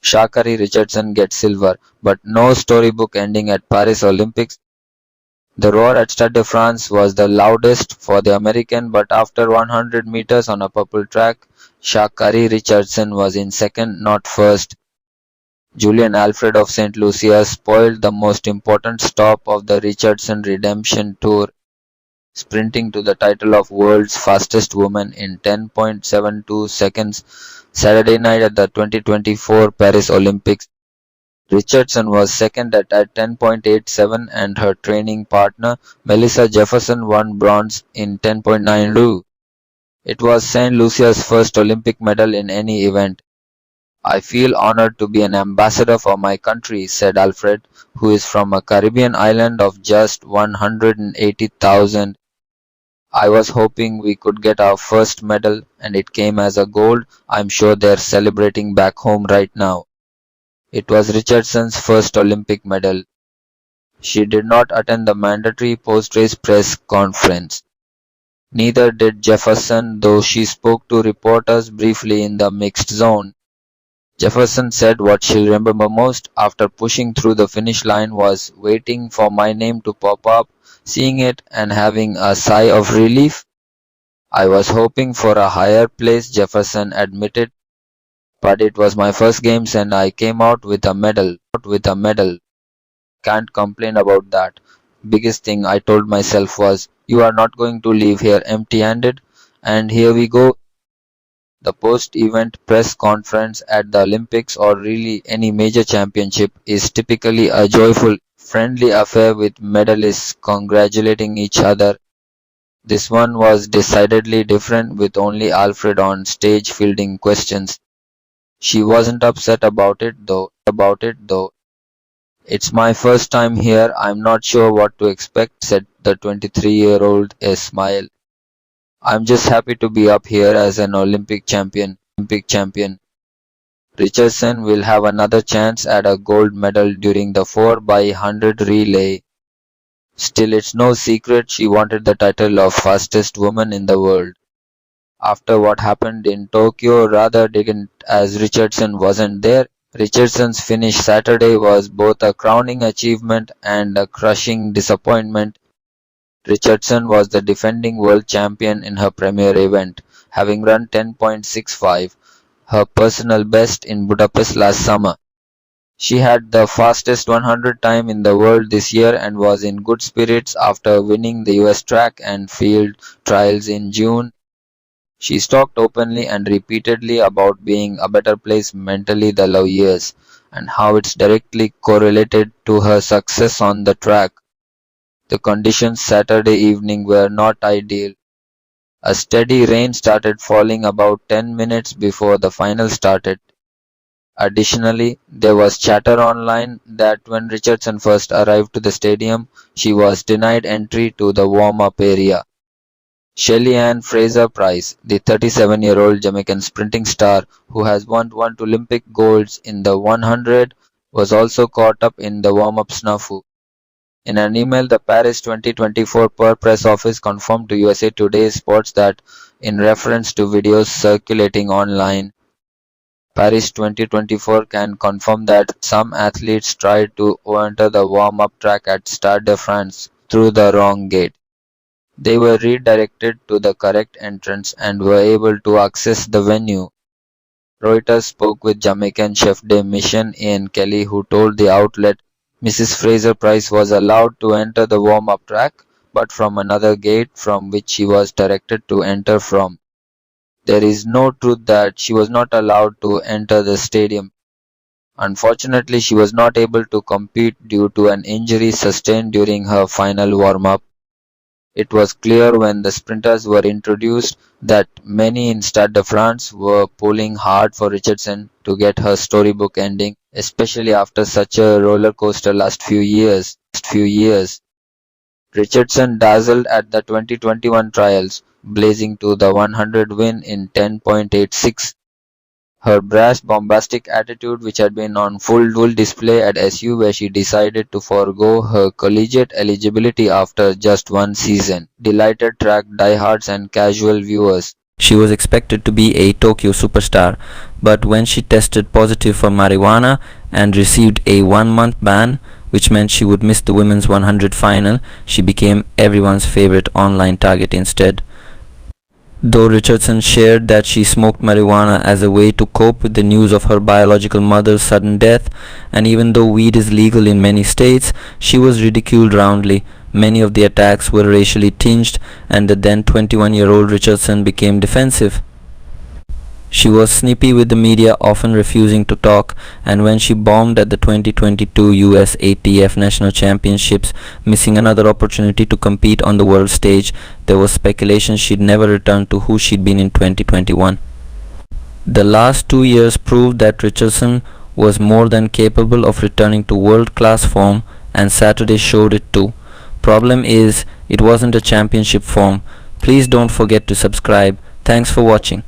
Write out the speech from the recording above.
Sha'Carri Richardson gets silver, but no storybook ending at Paris Olympics. The roar at Stade de France was the loudest for the American, but after 100 meters on a purple track, Sha'Carri Richardson was in second, not first. Julian Alfred of St. Lucia spoiled the most important stop of the Richardson Redemption Tour, sprinting to the title of world's fastest woman in 10.72 seconds Saturday night at the 2024 Paris Olympics. Richardson was second at 10.87 and her training partner Melissa Jefferson won bronze in 10.92. It was St. Lucia's first Olympic medal in any event. I feel honored to be an ambassador for my country, said Alfred, who is from a Caribbean island of just 180,000. I was hoping we could get our first medal and it came as a gold. I'm sure they're celebrating back home right now. It was Richardson's first Olympic medal. She did not attend the mandatory post-race press conference. Neither did Jefferson, though she spoke to reporters briefly in the mixed zone. Jefferson said what she'll remember most after pushing through the finish line was waiting for my name to pop up, seeing it and having a sigh of relief. I was hoping for a higher place, Jefferson admitted, but it was my first games and I came out with a medal. Can't complain about that. Biggest thing I told myself was, you are not going to leave here empty-handed, and here we go. The post-event press conference at the Olympics or really any major championship is typically a joyful, friendly affair with medalists congratulating each other. This one was decidedly different with only Alfred on stage fielding questions. She wasn't upset about it though. It's my first time here, I'm not sure what to expect, said the 23-year-old a smile. I'm just happy to be up here as an Olympic champion. Richardson will have another chance at a gold medal during the 4x100 relay. Still, it's no secret she wanted the title of fastest woman in the world. After what happened in Tokyo, rather didn't, as Richardson wasn't there. Richardson's finish Saturday was both a crowning achievement and a crushing disappointment. Richardson was the defending world champion in her premier event, having run 10.65, her personal best in Budapest last summer. She had the fastest 100 time in the world this year and was in good spirits after winning the US track and field trials in June. She talked openly and repeatedly about being a better place mentally the love years and how it's directly correlated to her success on the track. The conditions Saturday evening were not ideal. A steady rain started falling about 10 minutes before the final started. Additionally, there was chatter online that when Richardson first arrived to the stadium, she was denied entry to the warm-up area. Shelly Ann Fraser-Pryce, the 37-year-old Jamaican sprinting star who has won Olympic golds in the 100, was also caught up in the warm-up snafu. In an email, the Paris 2024 press office confirmed to USA Today Sports that, in reference to videos circulating online, Paris 2024 can confirm that some athletes tried to enter the warm-up track at Stade de France through the wrong gate. They were redirected to the correct entrance and were able to access the venue. Reuters spoke with Jamaican chef de mission Ian Kelly, who told the outlet Mrs. Fraser-Pryce was allowed to enter the warm-up track, but from another gate from which she was directed to enter from. There is no truth that she was not allowed to enter the stadium. Unfortunately, she was not able to compete due to an injury sustained during her final warm-up. It was clear when the sprinters were introduced that many in Stade de France were pulling hard for Richardson to get her storybook ending, especially after such a roller coaster last few years. Richardson dazzled at the 2021 trials, blazing to the 100 win in 10.86. Her brash, bombastic attitude, which had been on full display at SU, where she decided to forego her collegiate eligibility after just one season, delighted track diehards and casual viewers. She was expected to be a Tokyo superstar, but when she tested positive for marijuana and received a 1-month ban, which meant she would miss the women's 100 final, she became everyone's favorite online target instead. Though Richardson shared that she smoked marijuana as a way to cope with the news of her biological mother's sudden death, and even though weed is legal in many states, she was ridiculed roundly. Many of the attacks were racially tinged, and the then 21-year-old Richardson became defensive. She was snippy with the media, often refusing to talk, and when she bombed at the 2022 US ATF National Championships, missing another opportunity to compete on the world stage, there was speculation she'd never return to who she'd been in 2021. The last 2 years proved that Richardson was more than capable of returning to world-class form, and Saturday showed it too. Problem is, it wasn't a championship form. Please don't forget to subscribe. Thanks for watching.